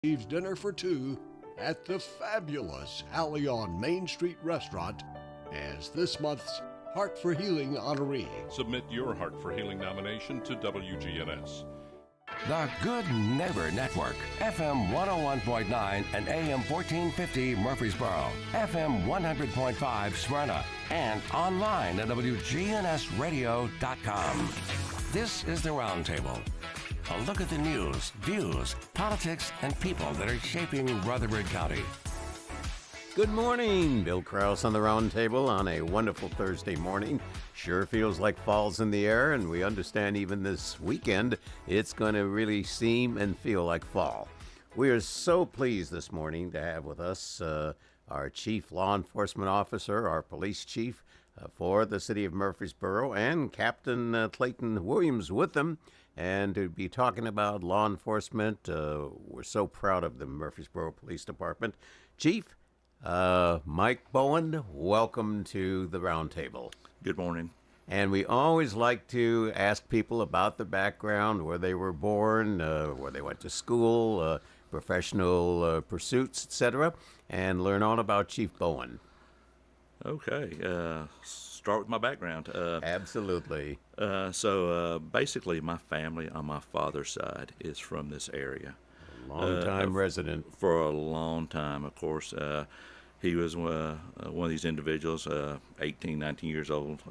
Eve's dinner for two at the fabulous Alley on Main Street restaurant as this month's Heart for Healing honoree. Submit your Heart for Healing nomination to WGNS. The Good Neighbor Network, FM 101.9 and AM 1450 Murfreesboro, FM 100.5 Smyrna, and online at WGNSradio.com. This is the Roundtable. A look at the news, views, politics, and people that are shaping Rutherford County. Good morning. Bill Krause on the Roundtable on a wonderful Thursday morning. Sure feels like fall's in the air, and we understand even this weekend it's going to really seem and feel like fall. We are so pleased this morning to have with us our Chief Law Enforcement Officer, our Police Chief for the City of Murfreesboro, and Captain Clayton Williams with them, and to be talking about law enforcement. We're so proud of the Murfreesboro Police Department. Chief, Mike Bowen, welcome to the Roundtable. Good morning. And we always like to ask people about the background, where they were born, where they went to school, professional pursuits, etc., and learn all about Chief Bowen. Okay, start with my background. Absolutely. So basically, my family on my father's side is from this area. Long-time resident. For a long time, of course. He was one of these individuals, 18, 19 years old,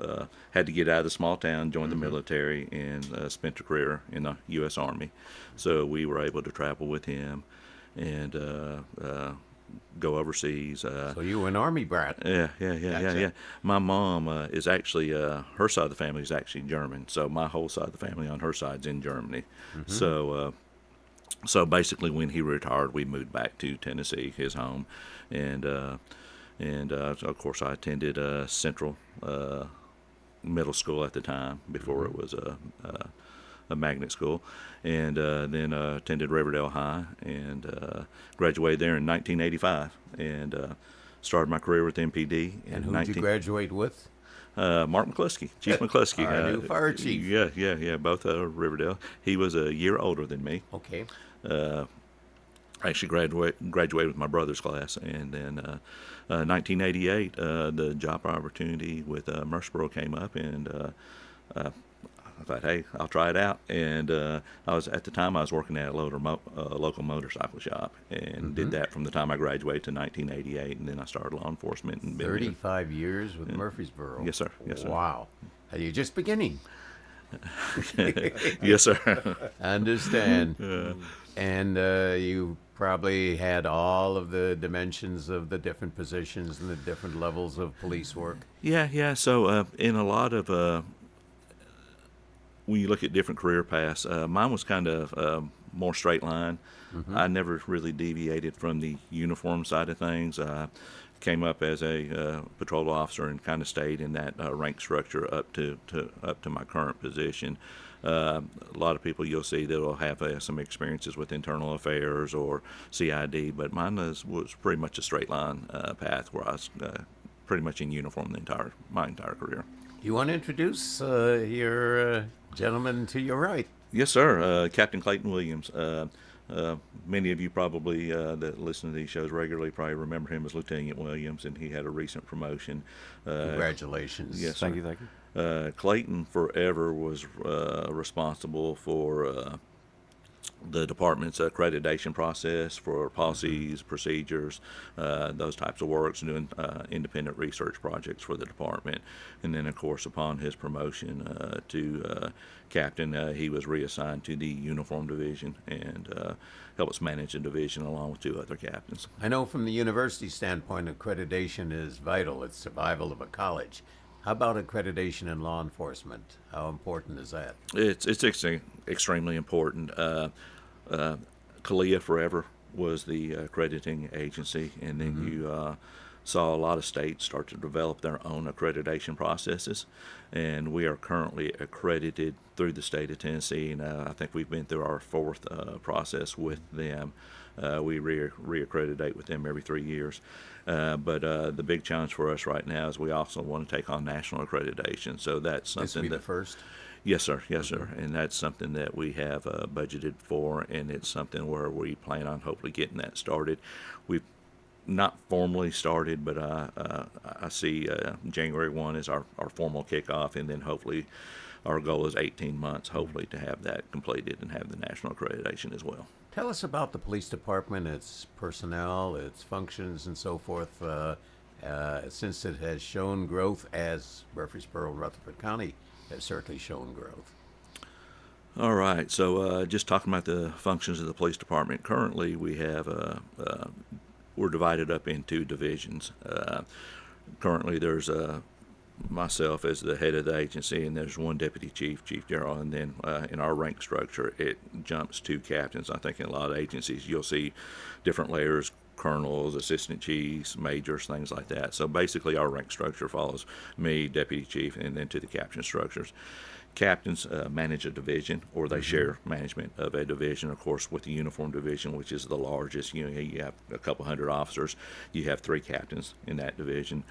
had to get out of the small town, join the military, and spent a career in the U.S. Army. So we were able to travel with him and go overseas. So you were an Army brat. Yeah. My mom is actually, her side of the family is actually German. So my whole side of the family on her side's in Germany. So basically, when he retired, we moved back to Tennessee, his home, and of course, I attended Central Middle School at the time before it was a magnet school, and then attended Riverdale High and graduated there in 1985, and started my career with MPD. And who did you graduate with? Mark McCluskey, Chief McCluskey. Our new fire chief. Yeah, both Riverdale. He was a year older than me. Okay. I actually graduated with my brother's class, and then 1988, the job opportunity with Murfreesboro came up, and I thought, hey, I'll try it out. And I was working at a local motorcycle shop, and did that from the time I graduated to 1988, and then I started law enforcement. And 35 years with Murfreesboro. Yes, sir. Yes, sir. Wow. Are you just beginning? Yes, sir. Understand. And you probably had all of the dimensions of the different positions and the different levels of police work. Yeah. So in a lot of when you look at different career paths, mine was kind of more straight line. I never really deviated from the uniform side of things. Came up as a patrol officer and kind of stayed in that rank structure up to my current position. A lot of people you'll see that will have some experiences with internal affairs or CID, but mine was pretty much a straight line path where I was pretty much in uniform my entire career. You want to introduce your gentleman to your right? Yes, sir. Captain Clayton Williams. Many of you probably that listen to these shows regularly probably remember him as Lieutenant Williams, and he had a recent promotion. Congratulations. Yes, Thank you. Clayton forever was responsible for the department's accreditation process for policies, procedures, those types of works, doing independent research projects for the department. And then, of course, upon his promotion to captain, he was reassigned to the uniform division and helped us manage the division along with two other captains. I know from the university standpoint, accreditation is vital. It's survival of a college. How about accreditation in law enforcement? How important is that? It's extremely important. CALEA forever was the accrediting agency, and then you saw a lot of states start to develop their own accreditation processes, and we are currently accredited through the state of Tennessee, and I think we've been through our fourth process with them. We reaccreditate with them every 3 years. But the big challenge for us right now is we also want to take on national accreditation. So that's something This will be the first? Yes, sir. Yes, sir. And that's something that we have budgeted for, and it's something where we plan on hopefully getting that started. We've not formally started, but I see January 1 as our formal kickoff, and then hopefully our goal is 18 months, hopefully, to have that completed and have the national accreditation as well. Tell us about the police department, its personnel, its functions, and so forth. Since it has shown growth, as Murfreesboro and Rutherford County has certainly shown growth. All right. So just talking about the functions of the police department. Currently, we have we're divided up into divisions. Currently, there's myself as the head of the agency, and there's one deputy chief, chief general, and then in our rank structure, it jumps to captains. I think in a lot of agencies, you'll see different layers: colonels, assistant chiefs, majors, things like that. So basically, our rank structure follows me, deputy chief, and then to the captain structures. Captains manage a division, or they share management of a division, of course, with the uniform division, which is the largest. You have a couple hundred officers. You have 3 captains in that division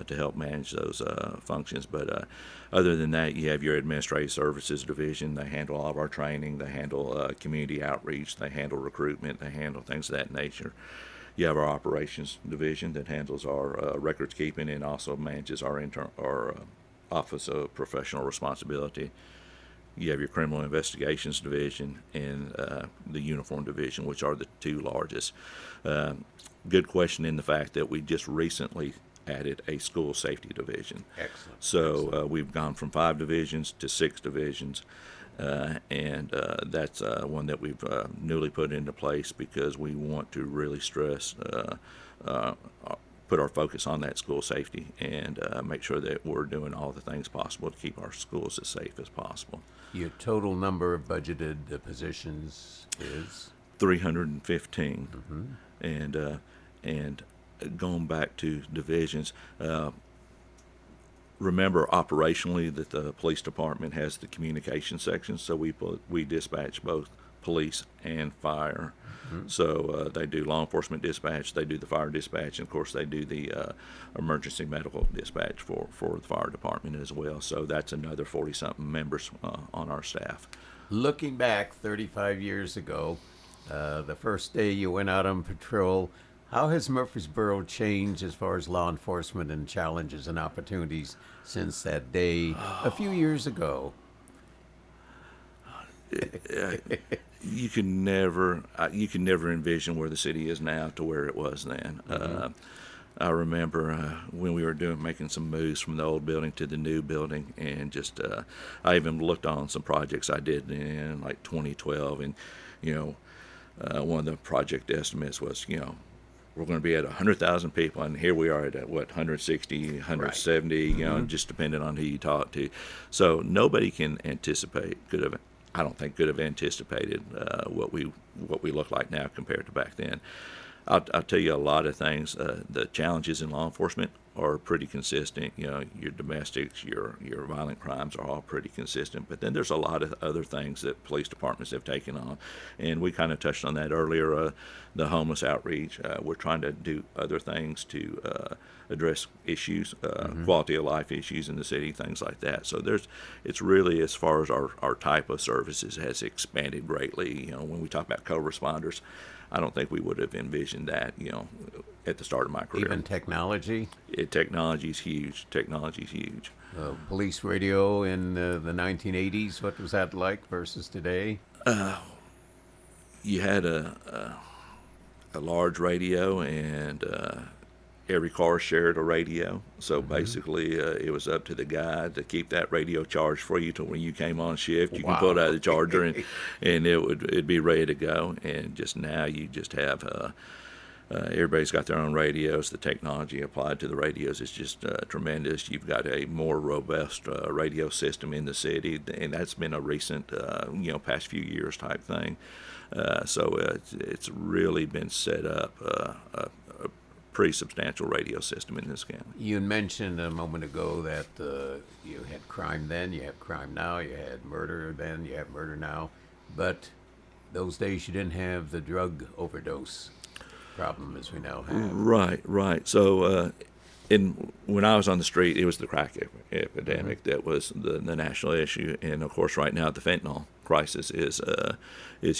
to help manage those functions. But other than that, you have your administrative services division. They handle all of our training. They handle community outreach. They handle recruitment. They handle things of that nature. You have our operations division that handles our records keeping and also manages our Office of Professional Responsibility. You have your Criminal Investigations Division and the Uniform Division, which are the 2 largest. Good question in the fact that we just recently added a School Safety Division. Excellent. So we've gone from 5 divisions to 6 divisions, and that's one that we've newly put into place because we want to really stress put our focus on that school safety and make sure that we're doing all the things possible to keep our schools as safe as possible. Your total number of budgeted positions is 315, and going back to divisions. Remember operationally that the police department has the communication section, so we dispatch both police and fire. So they do law enforcement dispatch, they do the fire dispatch, and of course they do the emergency medical dispatch for the fire department as well. So that's another 40-something members on our staff. Looking back 35 years ago, the first day you went out on patrol, how has Murfreesboro changed as far as law enforcement and challenges and opportunities since that day a few years ago? You can never envision where the city is now to where it was then. I remember when we were making some moves from the old building to the new building, and just I even looked on some projects I did in like 2012, and one of the project estimates was we're going to be at 100,000 people, and here we are at 160, 170, right. Just depending on who you talk to. So nobody can I don't think could have anticipated what we look like now compared to back then. I'll tell you a lot of things. The challenges in law enforcement are pretty consistent. Your domestics, your violent crimes are all pretty consistent. But then there's a lot of other things that police departments have taken on, and we kind of touched on that earlier. The homeless outreach. We're trying to do other things to address issues, quality of life issues in the city, things like that. So it's really, as far as our type of services, has expanded greatly. When we talk about co-responders, I don't think we would have envisioned that, at the start of my career. Even technology? Technology's huge. Police radio in the 1980s, what was that like versus today? You had a large radio, and every car shared a radio. So basically, it was up to the guy to keep that radio charged for you till when you came on shift. You can pull it out of the charger, and it'd be ready to go. And just now, you just have everybody's got their own radios. The technology applied to the radios is just tremendous. You've got a more robust radio system in the city, and that's been a recent, past few years type thing. So it's really been set up a pretty substantial radio system in this county. You mentioned a moment ago that you had crime then, you have crime now, you had murder then, you have murder now, but those days you didn't have the drug overdose problem as we now have. Right. So when I was on the street, it was the crack epidemic that was the national issue, and of course, right now the fentanyl crisis is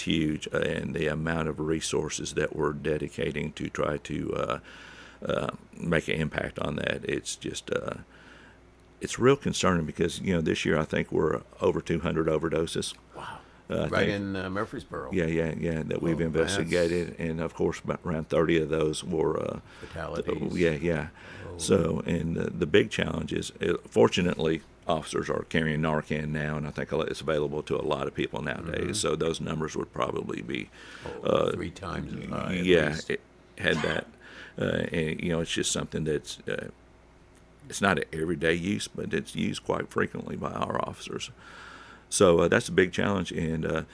huge, and the amount of resources that we're dedicating to try to make an impact on that, it's just it's real concerning because this year I think we're over 200 overdoses. Wow. Right in Murfreesboro. Yeah, that we've investigated, and of course, about around 30 of those were fatalities. Yeah. Oh. So, and the big challenge is, fortunately, officers are carrying Narcan now, and I think it's available to a lot of people nowadays. So those numbers would probably be 3 times as high. Yeah, it had that, and it's just something that's it's not an everyday use, but it's used quite frequently by our officers. So that's a big challenge, and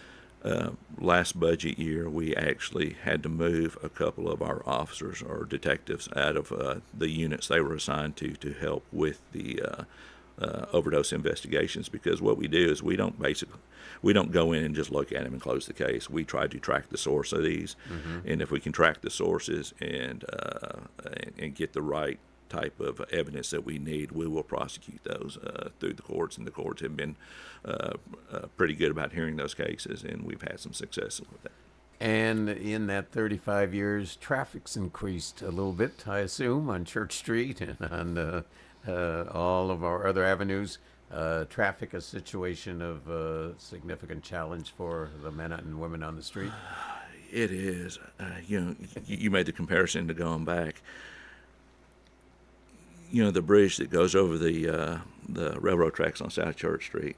last budget year we actually had to move a couple of our officers or detectives out of the units they were assigned to help with the overdose investigations, because what we do is we don't go in and just look at them and close the case. We try to track the source of these, and if we can track the sources and get the right type of evidence that we need, we will prosecute those through the courts, and the courts have been pretty good about hearing those cases, and we've had some success with that. And in that 35 years, traffic's increased a little bit, I assume, on Church Street and on all of our other avenues. Traffic, a situation of significant challenge for the men and women on the street. It is. You made the comparison to going back. The bridge that goes over the railroad tracks on South Church Street.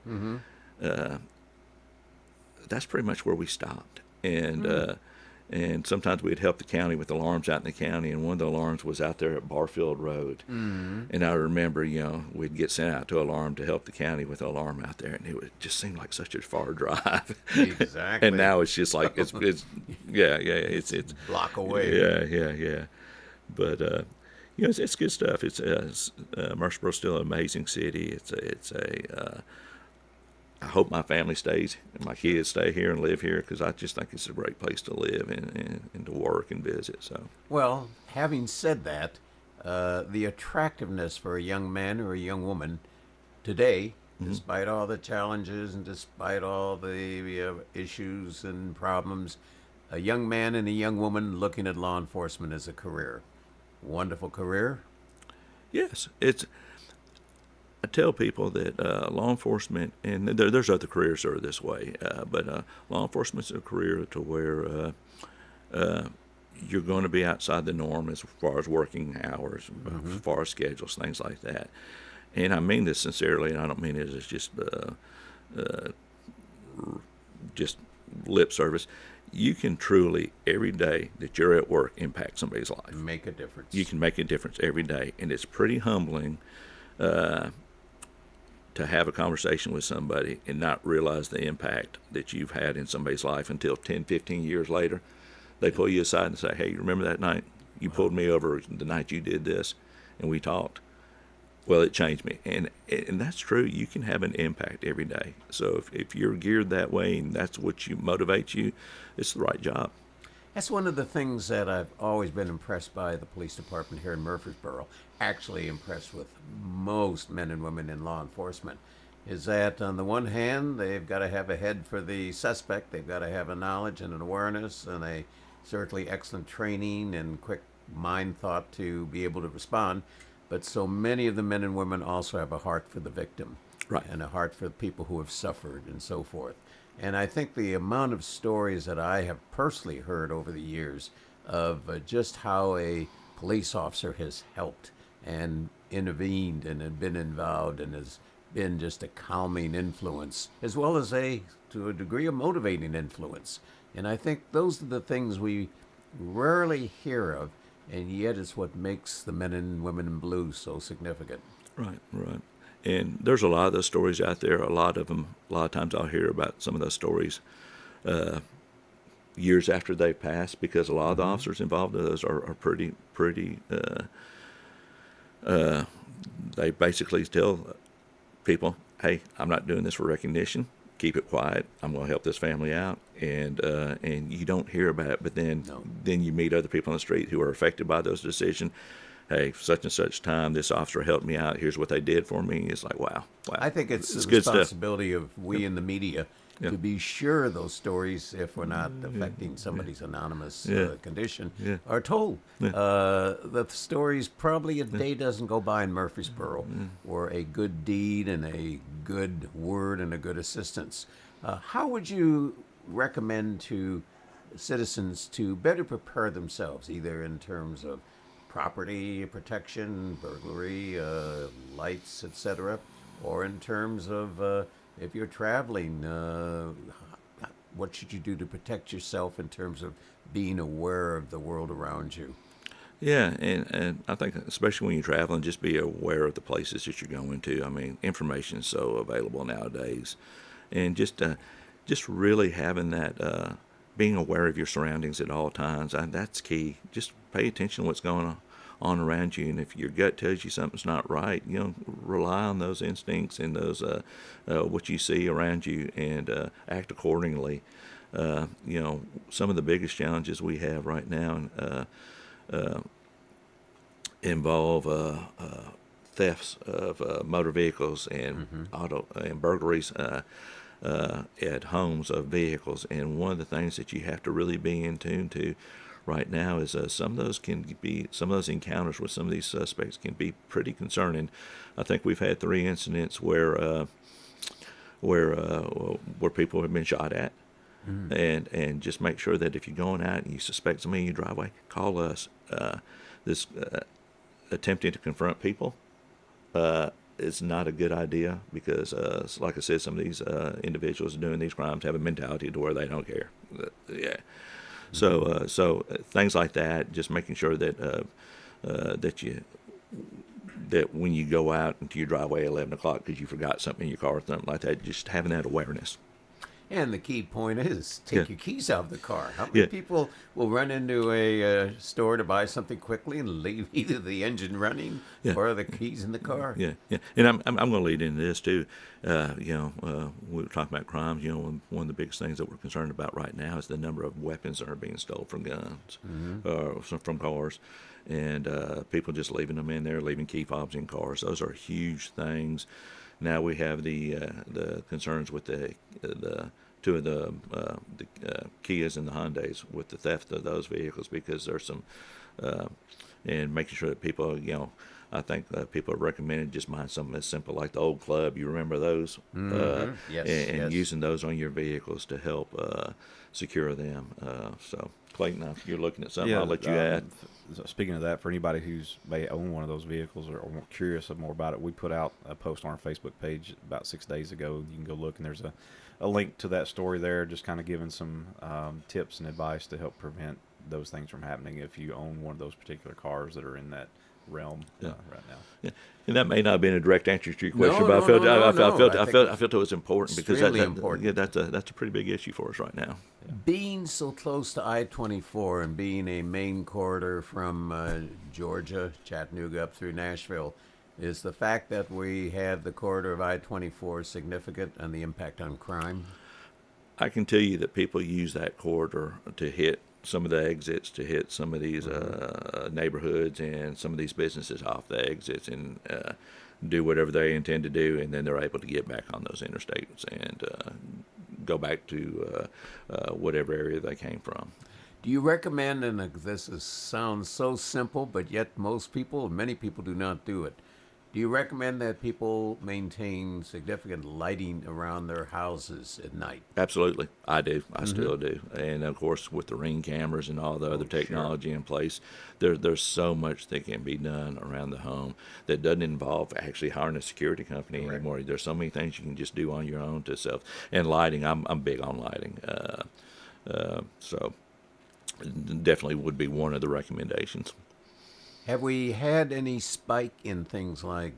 That's pretty much where we stopped, and sometimes we'd help the county with alarms out in the county, and one of the alarms was out there at Barfield Road. And I remember, we'd get sent out to alarm to help the county with the alarm out there, and it just seemed like such a far drive. Exactly. And now it's just like it's it's block away. Yeah. But it's good stuff. Murfreesboro's still an amazing city. I hope my family stays and my kids stay here and live here, because I just think it's a great place to live and to work and visit. So, well, having said that, the attractiveness for a young man or a young woman today, despite all the challenges and despite all the issues and problems, a young man and a young woman looking at law enforcement as a career. Wonderful career. Yes, I tell people that law enforcement, and there's other careers that are this way, but law enforcement's a career to where you're going to be outside the norm as far as working hours, as far as schedules, things like that. And I mean this sincerely, and I don't mean it as just lip service. You can truly, every day that you're at work, impact somebody's life. Make a difference. You can make a difference every day, and it's pretty humbling to have a conversation with somebody and not realize the impact that you've had in somebody's life until 10, 15 years later. They pull you aside and say, hey, remember that night? You pulled me over the night you did this, and we talked. Well, it changed me. And that's true. You can have an impact every day. So if you're geared that way and that's what motivates you, it's the right job. That's one of the things that I've always been impressed by the police department here in Murfreesboro, actually impressed with most men and women in law enforcement, is that on the one hand, they've got to have a head for the suspect. They've got to have a knowledge and an awareness and a certainly excellent training and quick mind thought to be able to respond. But so many of the men and women also have a heart for the victim, right, and a heart for the people who have suffered and so forth. And I think the amount of stories that I have personally heard over the years of just how a police officer has helped and intervened and had been involved and has been just a calming influence, as well as to a degree, a motivating influence. And I think those are the things we rarely hear of, and yet it's what makes the men and women in blue so significant. Right. And there's a lot of those stories out there. A lot of times I'll hear about some of those stories years after they've passed, because a lot of the officers involved in those are pretty they basically tell people, hey, I'm not doing this for recognition. Keep it quiet. I'm going to help this family out. And you don't hear about it, but then you meet other people on the street who are affected by those decisions, hey, such and such time, this officer helped me out. Here's what they did for me. It's like, wow. I think it's the good stuff. responsibility of we in the media to be sure those stories, if we're not affecting somebody's anonymous condition, are told. The stories, probably a day doesn't go by in Murfreesboro where a good deed and a good word and a good assistance. How would you recommend to citizens to better prepare themselves, either in terms of property protection, burglary, lights, etc., or in terms of if you're traveling, what should you do to protect yourself in terms of being aware of the world around you? Yeah, and I think especially when you're traveling, just be aware of the places that you're going to. I mean, information is so available nowadays, and just really having that, being aware of your surroundings at all times. That's key. Just pay attention to what's going on around you, and if your gut tells you something's not right, rely on those instincts and those what you see around you, and act accordingly. Some of the biggest challenges we have right now involve thefts of motor vehicles and auto and burglaries at homes of vehicles. And one of the things that you have to really be in tune to right now is some of those encounters with some of these suspects can be pretty concerning. I think we've had 3 incidents where people have been shot at. And just make sure that if you're going out and you suspect somebody in your driveway, call us. This attempting to confront people is not a good idea because, like I said, some of these individuals doing these crimes have a mentality to where they don't care. So things like that, just making sure that that when you go out into your driveway at 11 o'clock because you forgot something in your car or something like that, just having that awareness. And the key point is take your keys out of the car. How many people will run into a store to buy something quickly and leave either the engine running or the keys in the car? Yeah. And I'm going to lead into this too. We were talking about crimes. One of the biggest things that we're concerned about right now is the number of weapons that are being stolen from guns, from cars, and people just leaving them in there, leaving key fobs in cars. Those are huge things. Now we have the concerns with the two of the Kias and the Hyundais with the theft of those vehicles because there's some and making sure that people, I think people are recommended just mind something as simple like the old club. You remember those? Yes. Using those on your vehicles to help secure them. So Clayton, if you're looking at something, I'll let you add. Speaking of that, for anybody who's may own one of those vehicles or curious more about it, we put out a post on our Facebook page about 6 days ago. You can go look, and there's a link to that story there, just kind of giving some tips and advice to help prevent those things from happening if you own one of those particular cars that are in that realm right now. Yeah. And that may not have been a direct answer to your question, No, but no, I felt it was important because important. that's a pretty big issue for us right now. Yeah. Being so close to I-24 and being a main corridor from Georgia, Chattanooga up through Nashville, is the fact that we have the corridor of I-24 significant and the impact on crime? I can tell you that people use that corridor to hit some of the exits, to hit some of these neighborhoods and some of these businesses off the exits and do whatever they intend to do, and then they're able to get back on those interstates and go back to whatever area they came from. Do you recommend, and sounds so simple, but yet many people do not do it, do you recommend that people maintain significant lighting around their houses at night? Absolutely. I do. I still do. And, of course, with the Ring cameras and all the other technology in place, there's so much that can be done around the home that doesn't involve actually hiring a security company anymore. There's so many things you can just do on your own to self. And lighting, I'm big on lighting. So definitely would be one of the recommendations. Have we had any spike in things like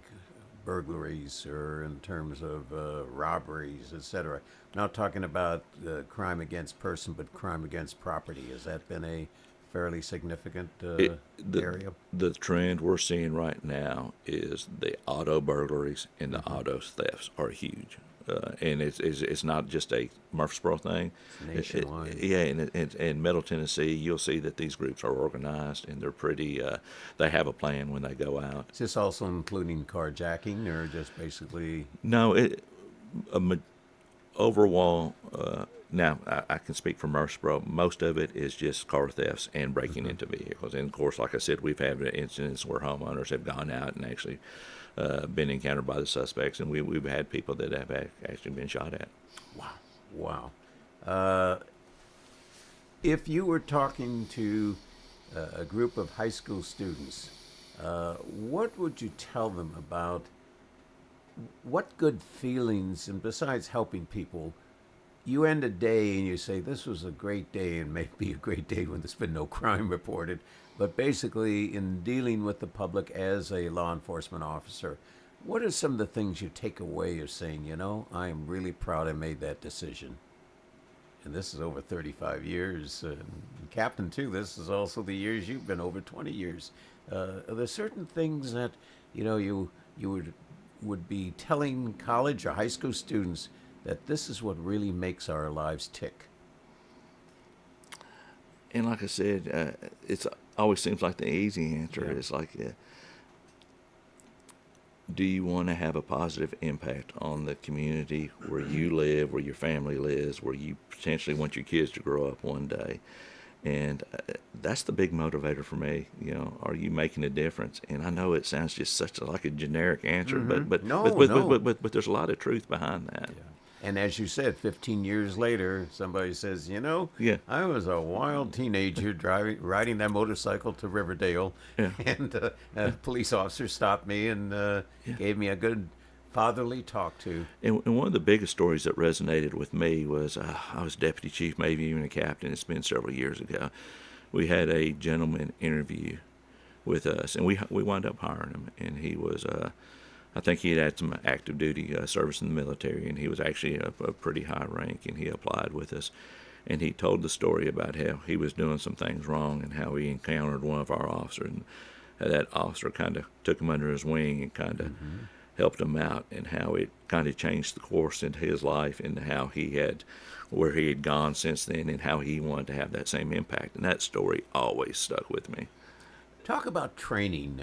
burglaries or in terms of robberies, etc.? I'm not talking about crime against person, but crime against property. Has that been a fairly significant area? The trend we're seeing right now is the auto burglaries and the auto thefts are huge. and it's not just a Murfreesboro thing. It's nationwide. And in Middle Tennessee, you'll see that these groups are organized and they're pretty. They have a plan when they go out. Is this also including carjacking, or just basically? No, overall. Now, I can speak for Murfreesboro. Most of it is just car thefts and breaking into vehicles. And, of course, like I said, we've had incidents where homeowners have gone out and actually been encountered by the suspects, and we've had people that have actually been shot at. Wow. If you were talking to a group of high school students, what would you tell them about what good feelings, and besides helping people, you end a day and you say, this was a great day, and maybe a great day when there's been no crime reported, but basically in dealing with the public as a law enforcement officer, what are some of the things you take away of saying, I am really proud I made that decision? And this is over 35 years. Captain, too, this is also the years you've been, over 20 years. Are there certain things that, you would be telling college or high school students that this is what really makes our lives tick? And like I said, it always seems like the easy answer is like, do you want to have a positive impact on the community where you live, where your family lives, where you potentially want your kids to grow up one day? And that's the big motivator for me. Are you making a difference? And I know it sounds just like a generic answer, but there's a lot of truth behind that. Yeah. And as you said, 15 years later, somebody says, I was a wild teenager riding that motorcycle to Riverdale, and a police officer stopped me and gave me a good fatherly talk to. And one of the biggest stories that resonated with me was I was deputy chief, maybe even a captain. It's been several years ago. We had a gentleman interview with us, and we wound up hiring him, and he was I think he had some active duty service in the military, and he was actually a pretty high rank, and he applied with us. And he told the story about how he was doing some things wrong and how he encountered one of our officers, and that officer kind of took him under his wing and kind of helped him out, and how it kind of changed the course into his life, and where he had gone since then, and how he wanted to have that same impact. And that story always stuck with me. Talk about training.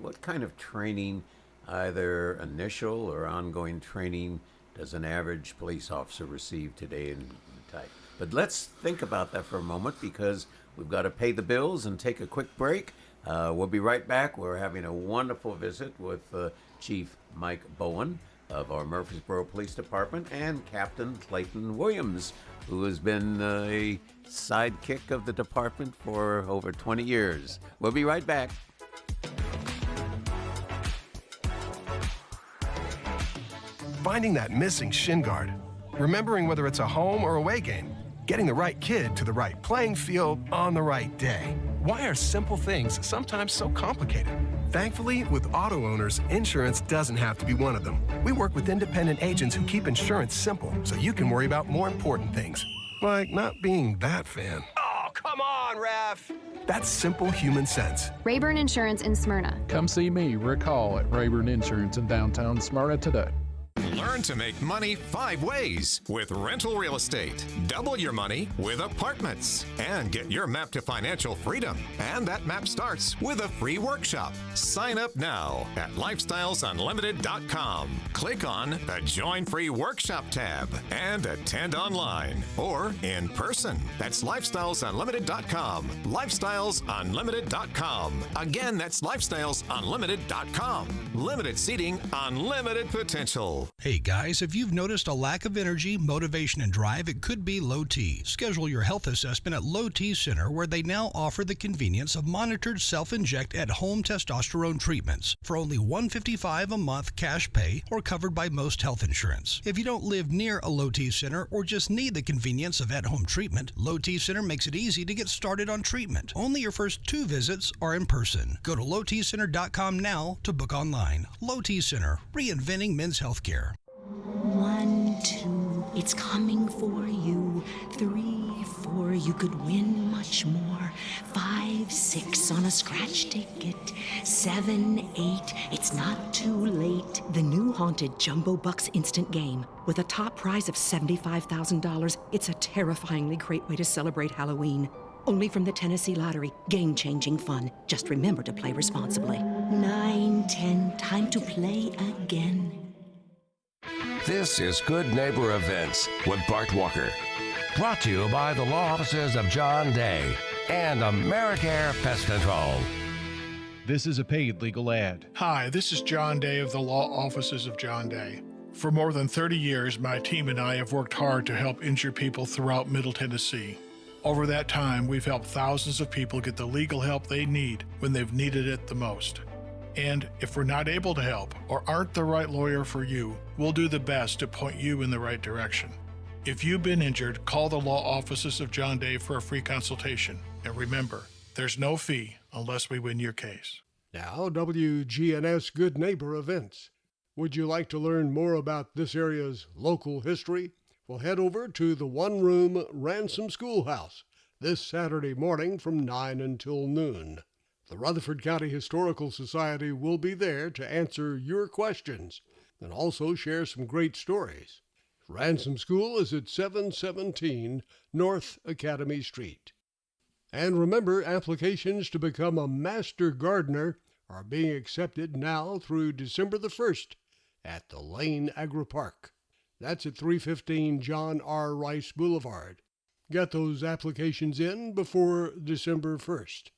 What kind of training, either initial or ongoing training, does an average police officer receive today in type? But let's think about that for a moment, because we've got to pay the bills and take a quick break. We'll be right back. We're having a wonderful visit with Chief Mike Bowen of our Murfreesboro Police Department, and Captain Clayton Williams, who has been a sidekick of the department for over 20 years. We'll be right back. Finding that missing shin guard, remembering whether it's a home or away game, getting the right kid to the right playing field on the right day. Why are simple things sometimes so complicated? Thankfully, with auto owners, insurance doesn't have to be one of them. We work with independent agents who keep insurance simple, so you can worry about more important things, like not being that fan. Oh, come on, ref! That's simple human sense. Rayburn Insurance in Smyrna. Come see me, Rick Hall, at Rayburn Insurance in downtown Smyrna today. Learn to make money 5 ways with rental real estate. Double your money with apartments. And get your map to financial freedom. And that map starts with a free workshop. Sign up now at lifestylesunlimited.com. Click on the Join Free Workshop tab and attend online or in person. That's lifestylesunlimited.com. lifestylesunlimited.com. Again, that's lifestylesunlimited.com. Limited seating, unlimited potential. Hey guys, if you've noticed a lack of energy, motivation, and drive, it could be low T. Schedule your health assessment at Low T Center, where they now offer the convenience of monitored self-inject at-home testosterone treatments for only $155 a month cash pay or covered by most health insurance. If you don't live near a Low T Center or just need the convenience of at-home treatment, Low T Center makes it easy to get started on treatment. Only your first 2 visits are in person. Go to lowtcenter.com now to book online. Low T Center, reinventing men's healthcare. 1, 2, it's coming for you. 3, 4, you could win much more. 5, 6. 6 on a scratch ticket. 7, 8, it's not too late. The new haunted Jumbo Bucks instant game. With a top prize of $75,000, it's a terrifyingly great way to celebrate Halloween. Only from the Tennessee Lottery. Game-changing fun. Just remember to play responsibly. 9, 10, time to play again. This is Good Neighbor Events with Bart Walker. Brought to you by the law offices of John Day and AmeriCare Pest Control. This is a paid legal ad. Hi, this is John Day of the Law Offices of John Day. For more than 30 years, my team and I have worked hard to help injured people throughout Middle Tennessee. Over that time, we've helped thousands of people get the legal help they need when they've needed it the most. And if we're not able to help or aren't the right lawyer for you, we'll do the best to point you in the right direction. If you've been injured, call the law offices of John Day for a free consultation. And remember, there's no fee unless we win your case. Now, WGNS Good Neighbor Events. Would you like to learn more about this area's local history? Well, head over to the one-room Ransom Schoolhouse this Saturday morning from 9 until noon. The Rutherford County Historical Society will be there to answer your questions and also share some great stories. Ransom School is at 717 North Academy Street. And remember, applications to become a Master Gardener are being accepted now through December the 1st at the Lane Agri-Park. That's at 315 John R. Rice Boulevard. Get those applications in before December 1st.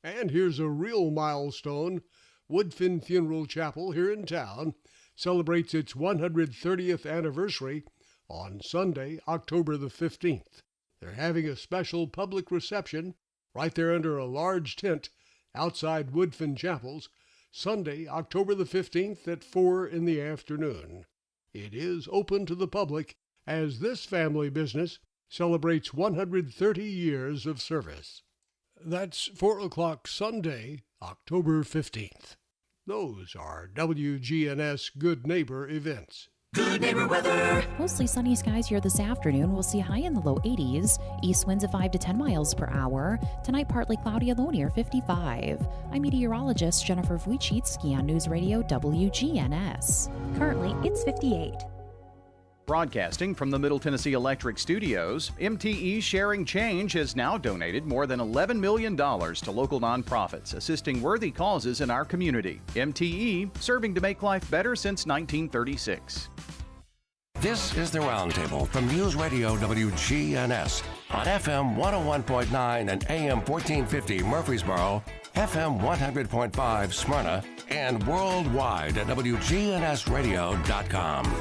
And here's a real milestone. Woodfin Funeral Chapel here in town celebrates its 130th anniversary on Sunday, October the 15th. They're having a special public reception right there under a large tent outside Woodfin Chapels, Sunday, October the 15th at 4 in the afternoon. It is open to the public as this family business celebrates 130 years of service. That's 4 o'clock Sunday, October 15th. Those are WGNS Good Neighbor events. Good neighbor weather. Mostly sunny skies here this afternoon. We'll see high in the low 80s. East winds at 5 to 10 miles per hour. Tonight, partly cloudy and low near 55. I'm meteorologist Jennifer Wojcicki on News Radio WGNS. Currently, it's 58. Broadcasting from the Middle Tennessee Electric Studios, MTE Sharing Change has now donated more than $11 million to local nonprofits assisting worthy causes in our community. MTE, serving to make life better since 1936. This is the Roundtable from News Radio WGNS on FM 101.9 and AM 1450 Murfreesboro, FM 100.5 Smyrna, and worldwide at WGNSradio.com.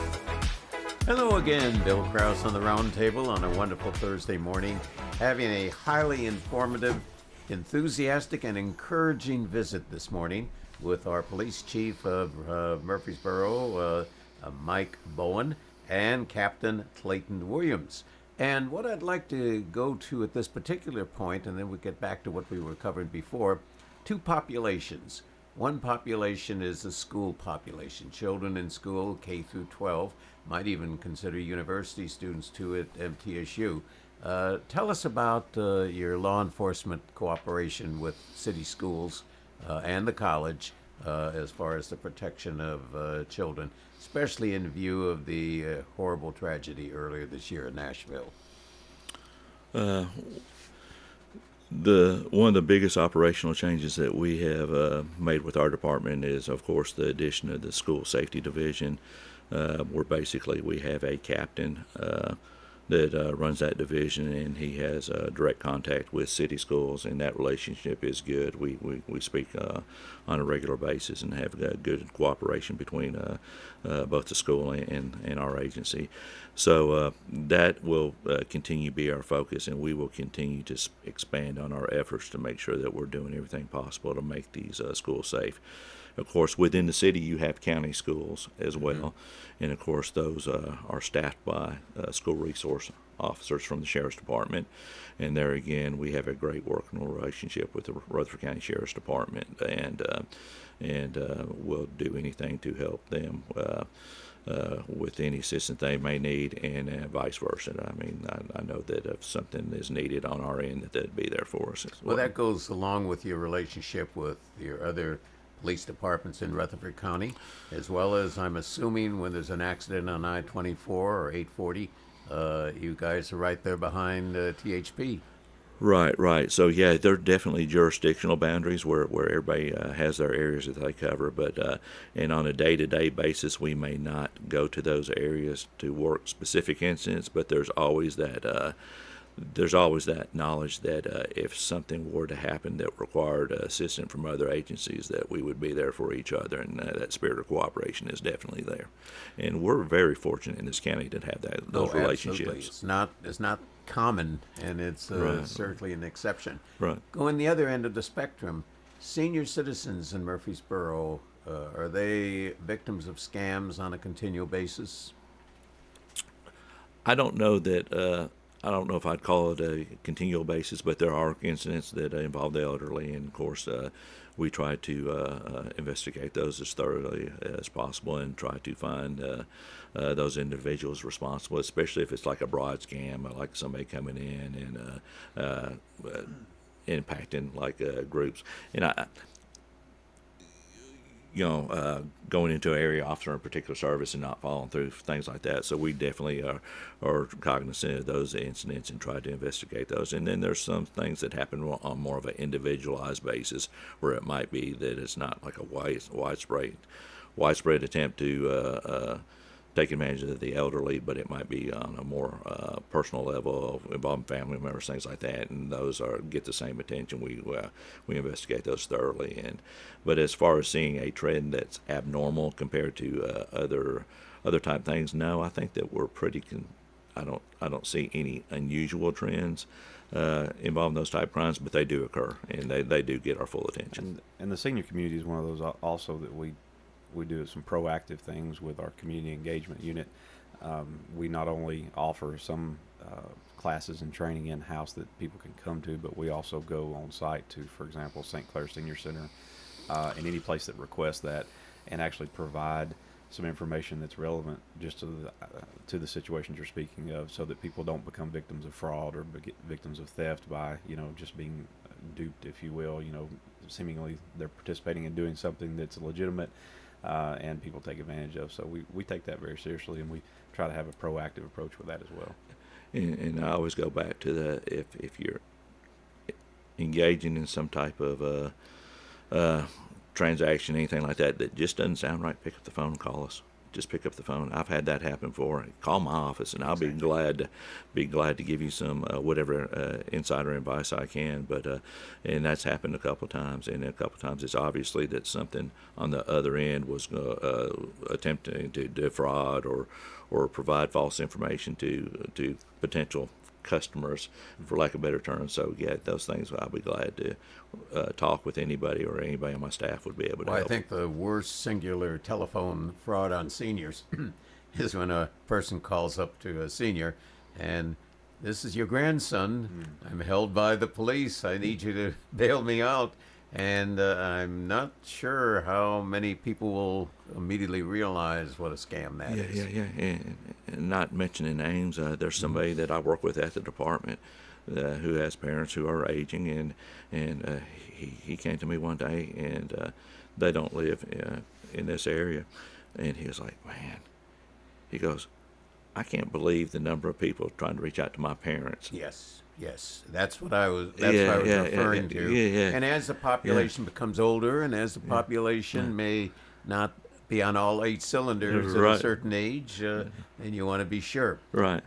Hello again, Bill Krause on the Roundtable on a wonderful Thursday morning, having a highly informative, enthusiastic, and encouraging visit this morning with our police chief of Murfreesboro, Mike Bowen, and Captain Clayton Williams. And what I'd like to go to at this particular point, and then we'll get back to what we were covering before, two populations. One population is the school population, children in school, K through 12, might even consider university students too at MTSU. Tell us about your law enforcement cooperation with city schools and the college as far as the protection of children, especially in view of the horrible tragedy earlier this year in Nashville. One of the biggest operational changes that we have made with our department is, of course, the addition of the school safety division, where basically we have a captain that runs that division, and he has direct contact with city schools, and that relationship is good. We speak on a regular basis and have good cooperation between both the school and our agency. So that will continue to be our focus, and we will continue to expand on our efforts to make sure that we're doing everything possible to make these schools safe. Of course, within the city, you have county schools as well, and of course, those are staffed by school resource officers from the Sheriff's Department. And there again, we have a great working relationship with the Rutherford County Sheriff's Department, and we'll do anything to help them with any assistance they may need, and vice versa. I mean, I know that if something is needed on our end, that they'd be there for us. Well, that goes along with your relationship with your other police departments in Rutherford County, as well as, I'm assuming, when there's an accident on I-24 or 840, you guys are right there behind THP. Right. So yeah, there are definitely jurisdictional boundaries where everybody has their areas that they cover, but and on a day-to-day basis, we may not go to those areas to work specific incidents, but there's always that knowledge that if something were to happen that required assistance from other agencies, that we would be there for each other, and that spirit of cooperation is definitely there. And we're very fortunate in this county to have those relationships. It's not common, and it's Right. certainly an exception. Right. Going the other end of the spectrum, senior citizens in Murfreesboro, are they victims of scams on a continual basis? I don't know that. I don't know if I'd call it a continual basis, but there are incidents that involve the elderly, and of course, we try to investigate those as thoroughly as possible and try to find those individuals responsible, especially if it's like a broad scam, like somebody coming in and impacting like groups. And going into an area officer in a particular service and not following through, things like that. So we definitely are cognizant of those incidents and try to investigate those. And then there's some things that happen on more of an individualized basis, where it might be that it's not like a widespread attempt to take advantage of the elderly, but it might be on a more personal level involving family members, things like that, and those get the same attention. We investigate those thoroughly. But as far as seeing a trend that's abnormal compared to other type things, no, I think that we're pretty. I don't see any unusual trends involving those type crimes, but they do occur, and they do get our full attention. And the senior community is one of those also that we do some proactive things with our community engagement unit. We not only offer some classes and training in-house that people can come to, but we also go on site to, for example, St. Clair Senior Center, and any place that requests that, and actually provide some information that's relevant just to the situations you're speaking of, so that people don't become victims of fraud or victims of theft by just being duped, if you will. Seemingly they're participating in doing something that's legitimate, and people take advantage of. So we take that very seriously, and we try to have a proactive approach with that as well. And I always go back to if you're engaging in some type of transaction, anything like that just doesn't sound right, pick up the phone and call us. Just pick up the phone. I've had that happen before. Call my office, and I'll be glad to give you some whatever insider advice I can. But and that's happened a couple times, and a couple times it's obviously that something on the other end was attempting to defraud or provide false information to potential customers, for lack of a better term. So yeah, those things I'll be glad to talk with anybody, or anybody on my staff would be able to help. I think the worst singular telephone fraud on seniors is when a person calls up to a senior and, "This is your grandson. I'm held by the police. I need you to bail me out." And I'm not sure how many people will immediately realize what a scam that is. Yeah. And not mentioning names, there's somebody that I work with at the department who has parents who are aging, and he came to me one day, and they don't live in this area, and he was like, "Man," he goes, "I can't believe the number of people trying to reach out to my parents." Yes, that's what I was referring to. Yeah. And as the population becomes older, and as the population may not be on all 8 cylinders at a certain age, and you want to be sure. Right.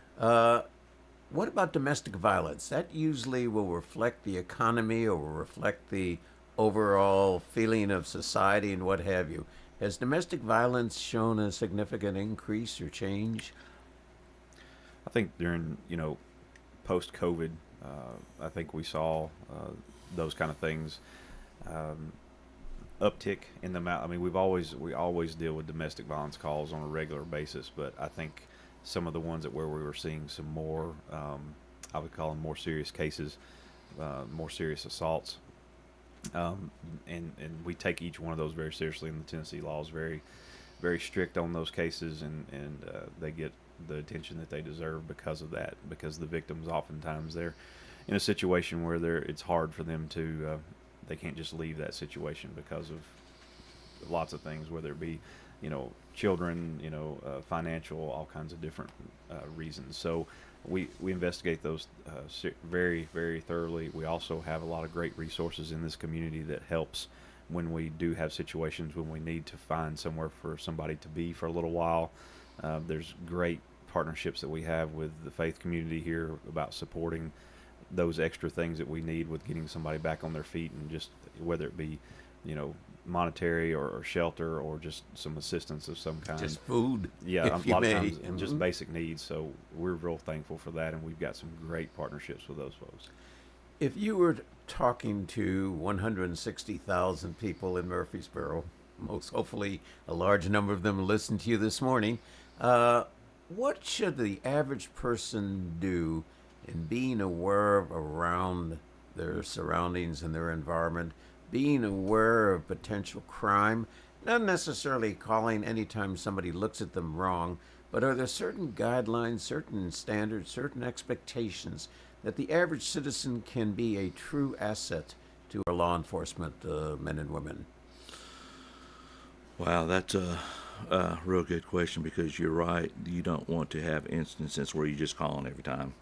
What about domestic violence? That usually will reflect the economy, or will reflect the overall feeling of society and what have you. Has domestic violence shown a significant increase or change? I think during, post-COVID, I think we saw those kind of things uptick in the amount. I mean, we always deal with domestic violence calls on a regular basis, but I think some of the ones where we were seeing some more, I would call them more serious cases, more serious assaults, and we take each one of those very seriously, and the Tennessee law is very very strict on those cases, and they get the attention that they deserve because of that. Because the victims oftentimes they're in a situation where it's hard for them to they can't just leave that situation because of lots of things, whether it be children, financial, all kinds of different reasons. So we investigate those very, very thoroughly. We also have a lot of great resources in this community that helps when we do have situations when we need to find somewhere for somebody to be for a little while. There's great partnerships that we have with the faith community here about supporting those extra things that we need with getting somebody back on their feet, and just whether it be monetary or shelter or just some assistance of some kind. Just food. Yeah, a lot of times, and just basic needs. So we're real thankful for that, and we've got some great partnerships with those folks. If you were talking to 160,000 people in Murfreesboro, most hopefully a large number of them listen to you this morning, what should the average person do in being aware of around their surroundings and their environment, being aware of potential crime, not necessarily calling anytime somebody looks at them wrong, but are there certain guidelines, certain standards, certain expectations that the average citizen can be a true asset to our law enforcement men and women? Wow, that's a real good question, because you're right. You don't want to have instances where you're just calling every time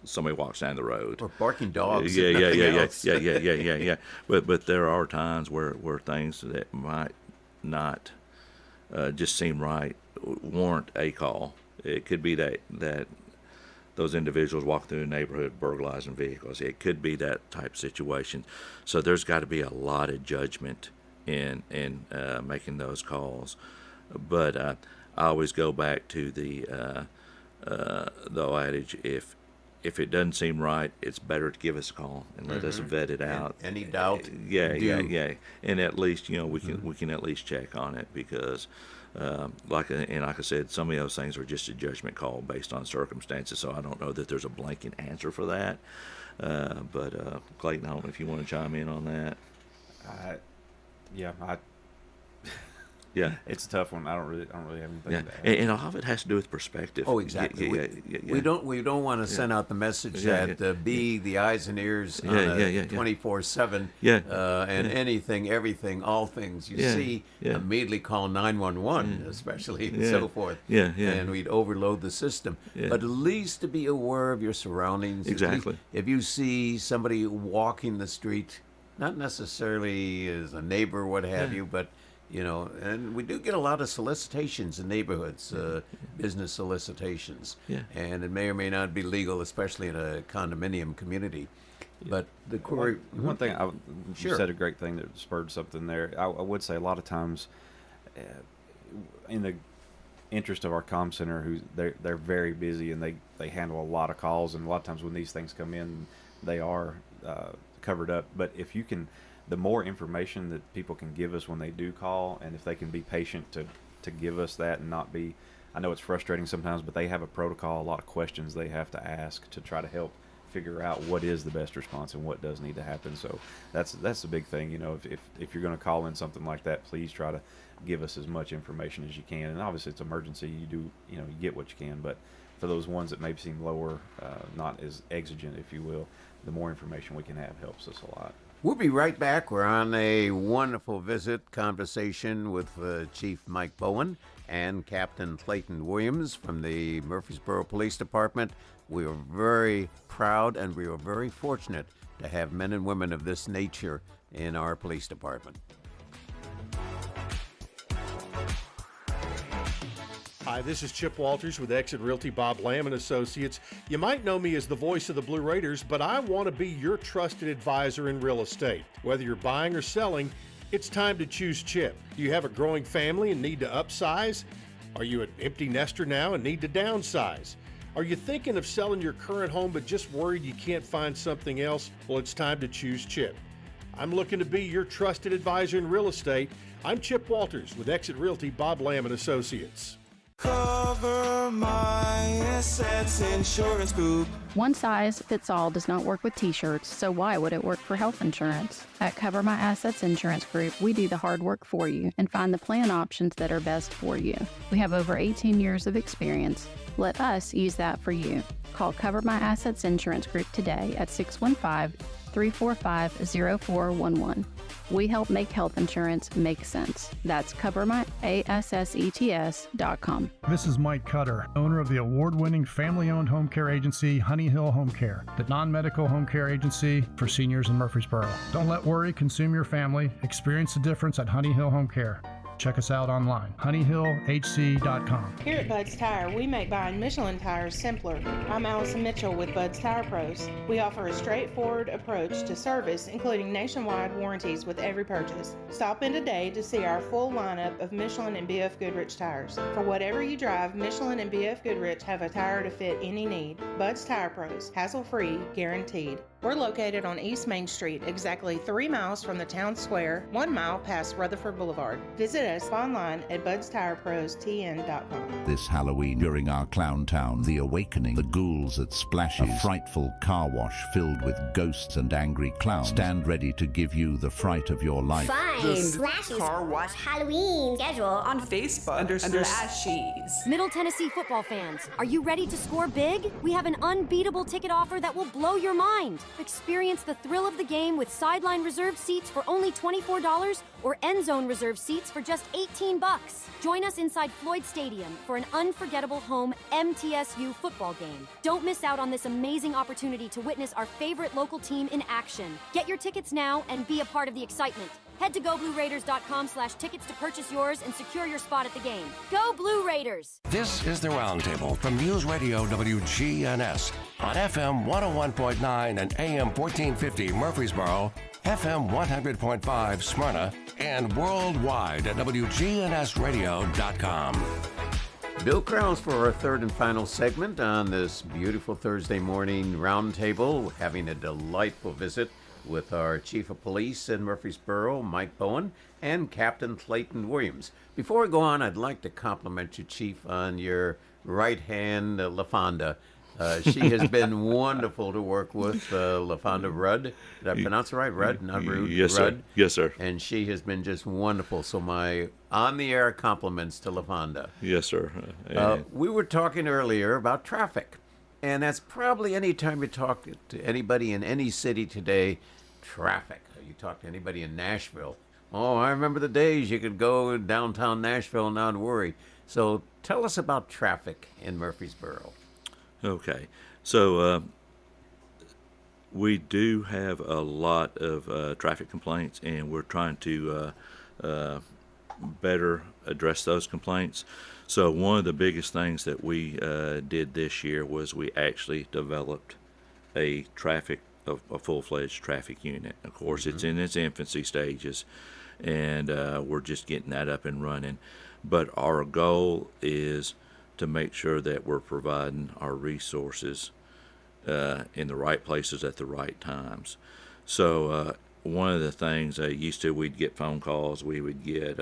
somebody walks down the road. Or barking dogs. Yeah. But there are times where things that might not just seem right warrant a call. It could be that those individuals walk through the neighborhood burglarizing vehicles. It could be that type of situation. So there's got to be a lot of judgment in making those calls. But I always go back to the old adage: if it doesn't seem right, it's better to give us a call and let us vet it out. Any doubt? Yeah. And at least we can at least check on it, because like I said, some of those things are just a judgment call based on circumstances. So I don't know that there's a blanket answer for that. But Clayton, I don't know if you want to chime in on that. Yeah, it's a tough one. I don't really have anything to add. And a lot of it has to do with perspective. Oh, exactly. We don't want to send out the message that be the eyes and ears on 24/7. And anything, everything, all things you see, immediately call 911, especially and so forth. And we'd overload the system. But at least to be aware of your surroundings. Exactly. If you see somebody walking the street, not necessarily as a neighbor, what have you, but and we do get a lot of solicitations in neighborhoods, business solicitations, and it may or may not be legal, especially in a condominium community. But the Corey, one thing, you said a great thing that spurred something there. I would say a lot of times, in the interest of our comm center, they're very busy and they handle a lot of calls, and a lot of times when these things come in, they are covered up. But if you can, the more information that people can give us when they do call, and if they can be patient to give us that and not be, I know it's frustrating sometimes, but they have a protocol, a lot of questions they have to ask to try to help figure out what is the best response and what does need to happen. So that's the big thing. If you're going to call in something like that, please try to give us as much information as you can. And obviously it's emergency, you get what you can, but for those ones that may seem lower, not as exigent, if you will, the more information we can have helps us a lot. We'll be right back. We're on a wonderful conversation with Chief Mike Bowen and Captain Clayton Williams from the Murfreesboro Police Department. We are very proud and we are very fortunate to have men and women of this nature in our police department. Hi, this is Chip Walters with Exit Realty Bob Lamb & Associates. You might know me as the voice of the Blue Raiders, but I want to be your trusted advisor in real estate. Whether you're buying or selling, it's time to choose Chip. Do you have a growing family and need to upsize? Are you an empty nester now and need to downsize? Are you thinking of selling your current home but just worried you can't find something else? Well, it's time to choose Chip. I'm looking to be your trusted advisor in real estate. I'm Chip Walters with Exit Realty Bob Lamb & Associates. Cover My Assets Insurance Group. One size fits all does not work with t-shirts, so why would it work for health insurance? At Cover My Assets Insurance Group, we do the hard work for you and find the plan options that are best for you. We have over 18 years of experience. Let us use that for you. Call Cover My Assets Insurance Group today at 615-345-0411. We help make health insurance make sense. That's CoverMyAssets.com. This is Mike Cutter, owner of the award-winning family-owned home care agency Honey Hill Home Care, the non-medical home care agency for seniors in Murfreesboro. Don't let worry consume your family. Experience the difference at Honey Hill Home Care. Check us out online, honeyhillhc.com. Here at Bud's Tire, we make buying Michelin tires simpler. I'm Allison Mitchell with Bud's Tire Pros. We offer a straightforward approach to service, including nationwide warranties with every purchase. Stop in today to see our full lineup of Michelin and BF Goodrich tires. For whatever you drive, Michelin and BF Goodrich have a tire to fit any need. Bud's Tire Pros, hassle-free, guaranteed. We're located on East Main Street, exactly 3 miles from the town square, 1 mile past Rutherford Boulevard. Visit us online at budstireprostn.com. This Halloween during our Clown Town, The Awakening, the ghouls at Splashes, a frightful car wash filled with ghosts and angry clowns, stand ready to give you the fright of your life. Find The Splashes Car Wash Halloween schedule on Facebook under Splashies. Middle Tennessee football fans, are you ready to score big? We have an unbeatable ticket offer that will blow your mind. Experience the thrill of the game with sideline reserved seats for only $24 or end zone reserved seats for just $18. Join us inside Floyd Stadium for an unforgettable home MTSU football game. Don't miss out on this amazing opportunity to witness our favorite local team in action. Get your tickets now and be a part of the excitement. Head to goblueraiders.com/tickets to purchase yours and secure your spot at the game. Go Blue Raiders! This is the Roundtable from News Radio WGNS on FM 101.9 and AM 1450 Murfreesboro, FM 100.5 Smyrna, and worldwide at WGNSradio.com. Bill Krause for our third and final segment on this beautiful Thursday morning Roundtable, having a delightful visit with our Chief of Police in Murfreesboro, Mike Bowen, and Captain Clayton Williams. Before we go on, I'd like to compliment you, Chief, on your right hand, LaFonda. She has been wonderful to work with, LaFonda Rudd. Did I pronounce it right? Rudd, not Rude? Yes, Rudd. sir. Yes, sir. And she has been just wonderful. So my on-the-air compliments to LaFonda. Yes, sir. We were talking earlier about traffic. And that's probably any time you talk to anybody in any city today, traffic. You talk to anybody in Nashville. Oh, I remember the days you could go downtown Nashville and not worry. So tell us about traffic in Murfreesboro. Okay. So we do have a lot of traffic complaints, and we're trying to better address those complaints. So one of the biggest things that we did this year was we actually developed a full-fledged traffic unit. Of course, it's in its infancy stages, and we're just getting that up and running. But our goal is to make sure that we're providing our resources in the right places at the right times. So one of the things used to, we'd get phone calls, we would get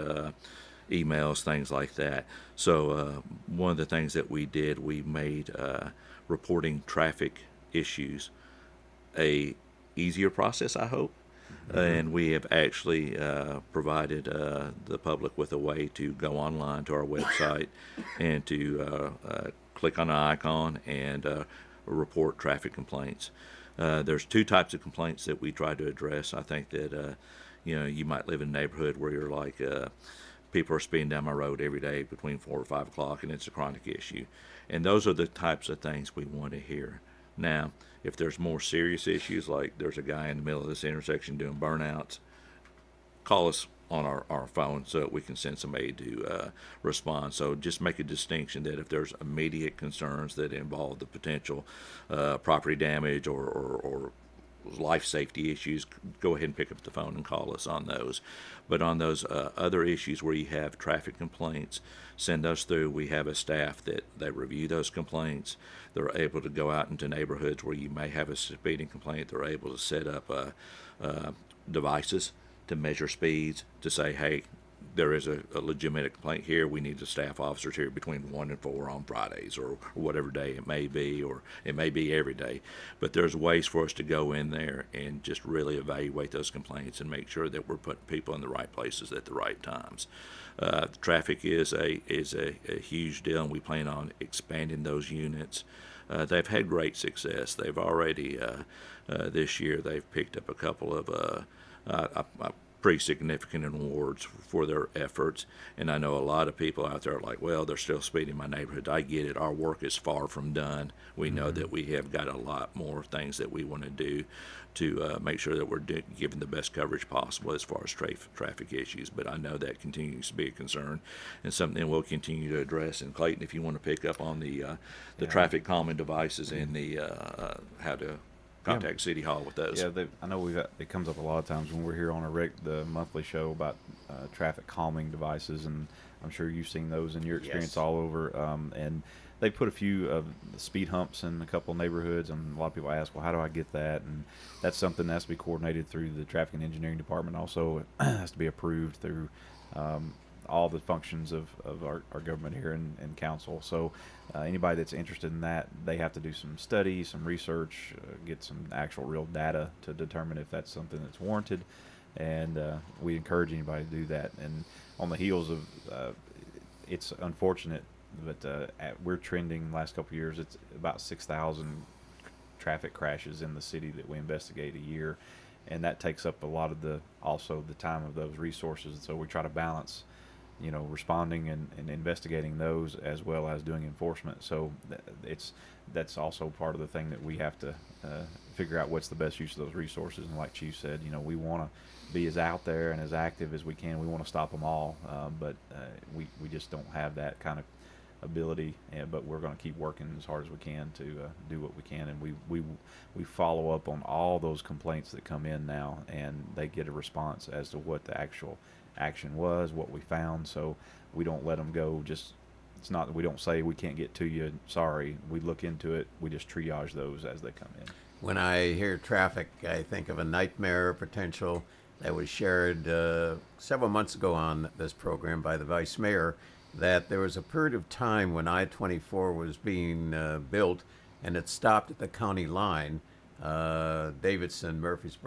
emails, things like that. So one of the things that we did, we made reporting traffic issues a easier process, I hope. And we have actually provided the public with a way to go online to our website and to click on an icon and report traffic complaints. There's two types of complaints that we try to address. I think that you might live in a neighborhood where you're like people are speeding down my road every day between 4 or 5 o'clock, and it's a chronic issue. And those are the types of things we want to hear. Now, if there's more serious issues, like there's a guy in the middle of this intersection doing burnouts, call us on our phone so that we can send somebody to respond. So just make a distinction that if there's immediate concerns that involve the potential property damage or life safety issues, go ahead and pick up the phone and call us on those. But on those other issues where you have traffic complaints, send those through. We have a staff that review those complaints. They're able to go out into neighborhoods where you may have a speeding complaint. They're able to set up devices to measure speeds, to say, hey, there is a legitimate complaint here, we need the staff officers here between 1 and 4 on Fridays or whatever day it may be, or it may be every day. But there's ways for us to go in there and just really evaluate those complaints and make sure that we're putting people in the right places at the right times. Traffic is a huge deal, and we plan on expanding those units. They've had great success. They've already, this year, they've picked up a couple of pretty significant awards for their efforts. And I know a lot of people out there are like, well, they're still speeding in my neighborhood. I get it. Our work is far from done. We know that we have got a lot more things that we want to do to make sure that we're giving the best coverage possible as far as traffic issues. But I know that continues to be a concern and something we'll continue to address. And Clayton, if you want to pick up on the traffic calming devices and the how to contact City Hall with those. Yeah, I know it comes up a lot of times when we're here on the monthly show about traffic calming devices, and I'm sure you've seen those in your experience all over. And they put a few of the speed humps in a couple of neighborhoods, and a lot of people ask, well, how do I get that? And that's something that has to be coordinated through the traffic and engineering department. Also, it has to be approved through all the functions of our government here and council. So anybody that's interested in that, they have to do some study, some research, get some actual real data to determine if that's something that's warranted. And we encourage anybody to do that. And on the heels of, it's unfortunate, but we're trending the last couple of years, it's about 6,000 traffic crashes in the city that we investigate a year. And that takes up a lot of also the time of those resources. And so we try to balance responding and investigating those as well as doing enforcement. So that's also part of the thing that we have to figure out what's the best use of those resources. And like Chief said, we want to be as out there and as active as we can. We want to stop them all, but we just don't have that kind of ability. But we're going to keep working as hard as we can to do what we can. And we follow up on all those complaints that come in now, and they get a response as to what the actual action was, what we found. So we don't let them go. It's not that we don't say we can't get to you, sorry. We look into it. We just triage those as they come in. When I hear traffic, I think of a nightmare potential that was shared several months ago on this program by the Vice Mayor, that there was a period of time when I-24 was being built, and it stopped at the county line, Davidson, Rutherford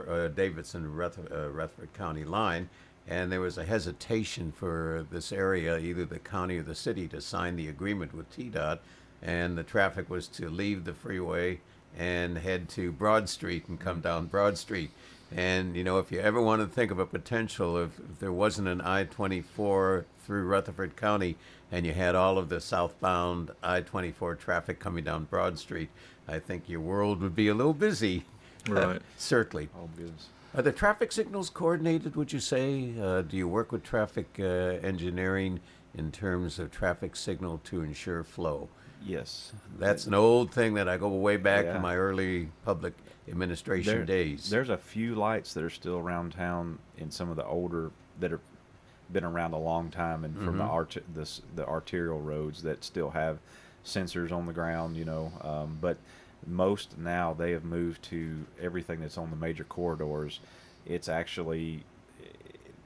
County line. And there was a hesitation for this area, either the county or the city, to sign the agreement with TDOT, and the traffic was to leave the freeway and head to Broad Street and come down Broad Street. And, if you ever want to think of a potential, if there wasn't an I-24 through Rutherford County and you had all of the southbound I-24 traffic coming down Broad Street, I think your world would be a little busy. Right. Certainly. All business. Are the traffic signals coordinated, would you say? Do you work with traffic engineering in terms of traffic signal to ensure flow? Yes. That's an old thing that I go way back to my early public administration days. There's a few lights that are still around town in some of the older that have been around a long time, and from the arterial roads that still have sensors on the ground, but most now they have moved to everything that's on the major corridors. It's actually,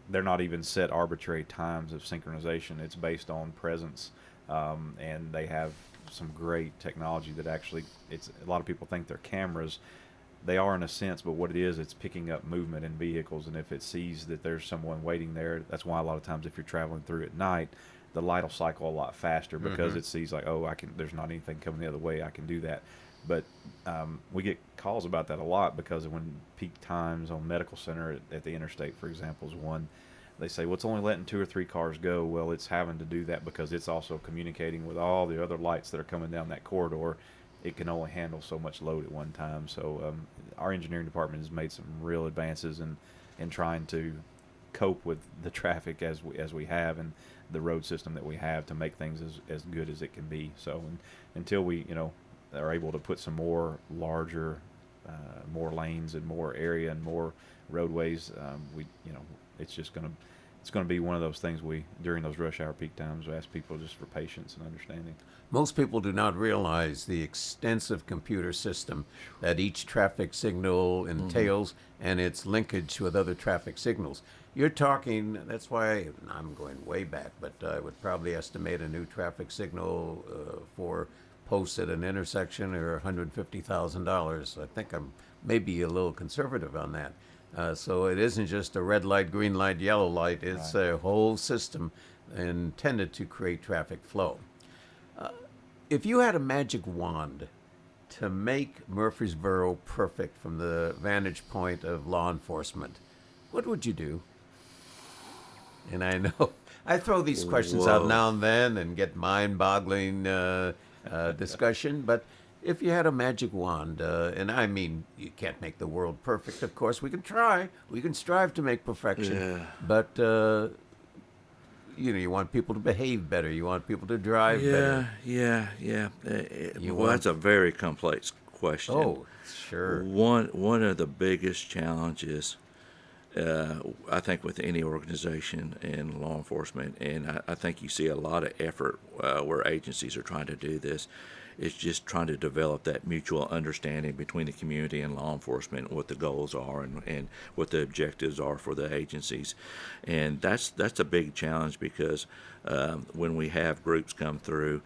they're not even set arbitrary times of synchronization. It's based on presence, and they have some great technology that actually, a lot of people think they're cameras. They are in a sense, but what it is, it's picking up movement in vehicles, and if it sees that there's someone waiting there, that's why a lot of times if you're traveling through at night, the light will cycle a lot faster because it sees like, oh, there's not anything coming the other way, I can do that. But we get calls about that a lot, because when peak times on Medical Center at the interstate, for example, is one, they say, well, it's only letting 2 or 3 cars go. Well, it's having to do that because it's also communicating with all the other lights that are coming down that corridor. It can only handle so much load at one time. So our engineering department has made some real advances in trying to cope with the traffic as we have, and the road system that we have, to make things as good as it can be. So until we are able to put some more larger, more lanes and more area and more roadways, it's just going to be one of those things during those rush hour peak times, we ask people just for patience and understanding. Most people do not realize the extensive computer system that each traffic signal entails and its linkage with other traffic signals. you're talking, that's why I'm going way back, but I would probably estimate a new traffic signal for posts at an intersection or $150,000. I think I'm maybe a little conservative on that. So it isn't just a red light, green light, yellow light. It's a whole system intended to create traffic flow. If you had a magic wand to make Murfreesboro perfect from the vantage point of law enforcement, what would you do? And I know I throw these questions out now and then and get mind-boggling discussion, but if you had a magic wand, and I mean, you can't make the world perfect, of course. We can try. We can strive to make perfection. Yeah. But, you want people to behave better. You want people to drive better. Yeah. Well, that's a very complex question. Oh, sure. One of the biggest challenges, I think, with any organization in law enforcement, and I think you see a lot of effort where agencies are trying to do this, is just trying to develop that mutual understanding between the community and law enforcement, what the goals are and what the objectives are for the agencies. And that's a big challenge because when we have groups come through,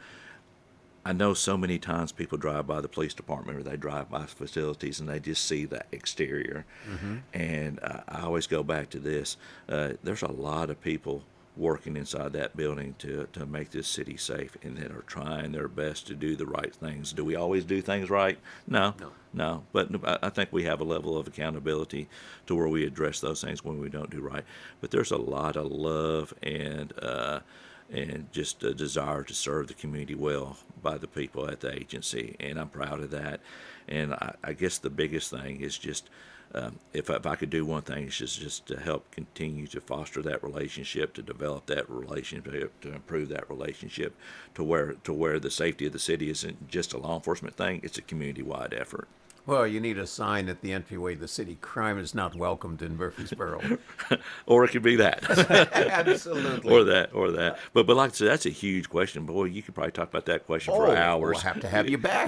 I know so many times people drive by the police department or they drive by facilities and they just see the exterior. Mm-hmm. And I always go back to this. There's a lot of people working inside that building to make this city safe and that are trying their best to do the right things. Do we always do things right? No. But I think we have a level of accountability to where we address those things when we don't do right. But there's a lot of love and just a desire to serve the community well by the people at the agency, and I'm proud of that. And I guess the biggest thing is just if I could do one thing, it's just to help continue to foster that relationship, to develop that relationship, to improve that relationship, to where the safety of the city isn't just a law enforcement thing; it's a community-wide effort. Well, you need a sign at the entryway of the city. Crime is not welcomed in Murfreesboro. Or it could be that. Absolutely. Or that. But like I said, that's a huge question. Boy, you could probably talk about that question for hours. We'll have to have you back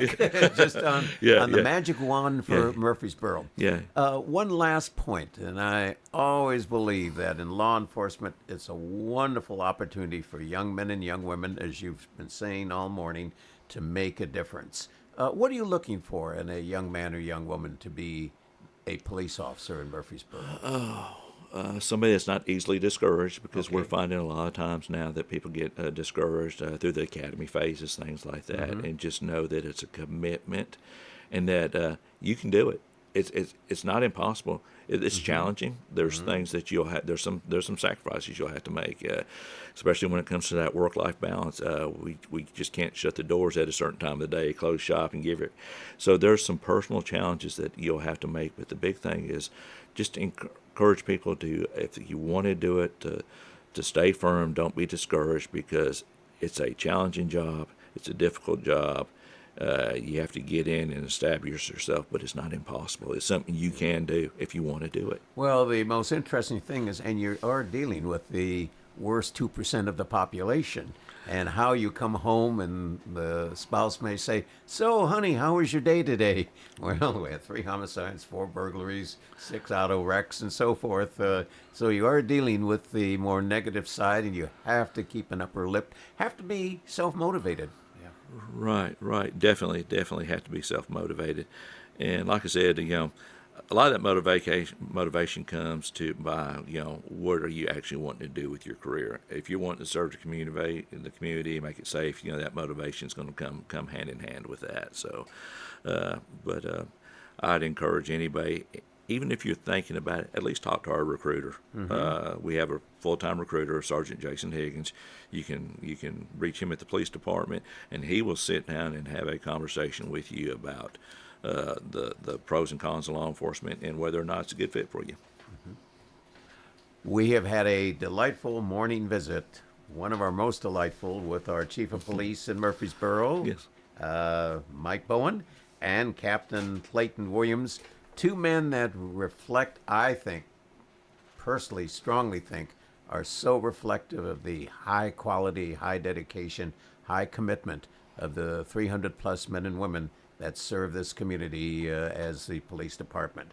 just on the magic wand for Murfreesboro. Yeah. One last point, and I always believe that in law enforcement, it's a wonderful opportunity for young men and young women, as you've been saying all morning, to make a difference. What are you looking for in a young man or young woman to be a police officer in Murfreesboro? Somebody that's not easily discouraged, because we're finding a lot of times now that people get discouraged through the academy phases, things like that, and just know that it's a commitment and that you can do it. It's not impossible. It's challenging. There's things that you'll have. There's some sacrifices you'll have to make, especially when it comes to that work-life balance. We just can't shut the doors at a certain time of the day, close shop, and give it. So there's some personal challenges that you'll have to make. But the big thing is just to encourage people to, if you want to do it, to stay firm. Don't be discouraged, because it's a challenging job. It's a difficult job. You have to get in and establish yourself, but it's not impossible. It's something you can do if you want to do it. Well, the most interesting thing is, and you are dealing with the worst 2% of the population, and how you come home and the spouse may say, "So, honey, how was your day today?" Well, we had 3 homicides, 4 burglaries, 6 auto wrecks, and so forth. So you are dealing with the more negative side, and you have to keep an upper lip, have to be self-motivated. Right. Definitely have to be self-motivated. And like I said, a lot of that motivation comes by, what are you actually wanting to do with your career? If you're wanting to serve the community, make it safe, that motivation is going to come hand in hand with that. So, but I'd encourage anybody, even if you're thinking about it, at least talk to our recruiter. We have a full-time recruiter, Sergeant Jason Higgins. You can reach him at the police department, and he will sit down and have a conversation with you about the pros and cons of law enforcement and whether or not it's a good fit for you. We have had a delightful morning visit, one of our most delightful, with our Chief of Police in Murfreesboro, Mike Bowen, and Captain Clayton Williams. 2 men that reflect, I think, personally, strongly think, are so reflective of the high quality, high dedication, high commitment of the 300-plus men and women that serve this community as the police department.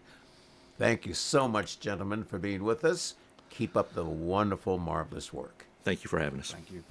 Thank you so much, gentlemen, for being with us. Keep up the wonderful, marvelous work. Thank you for having us. Thank you.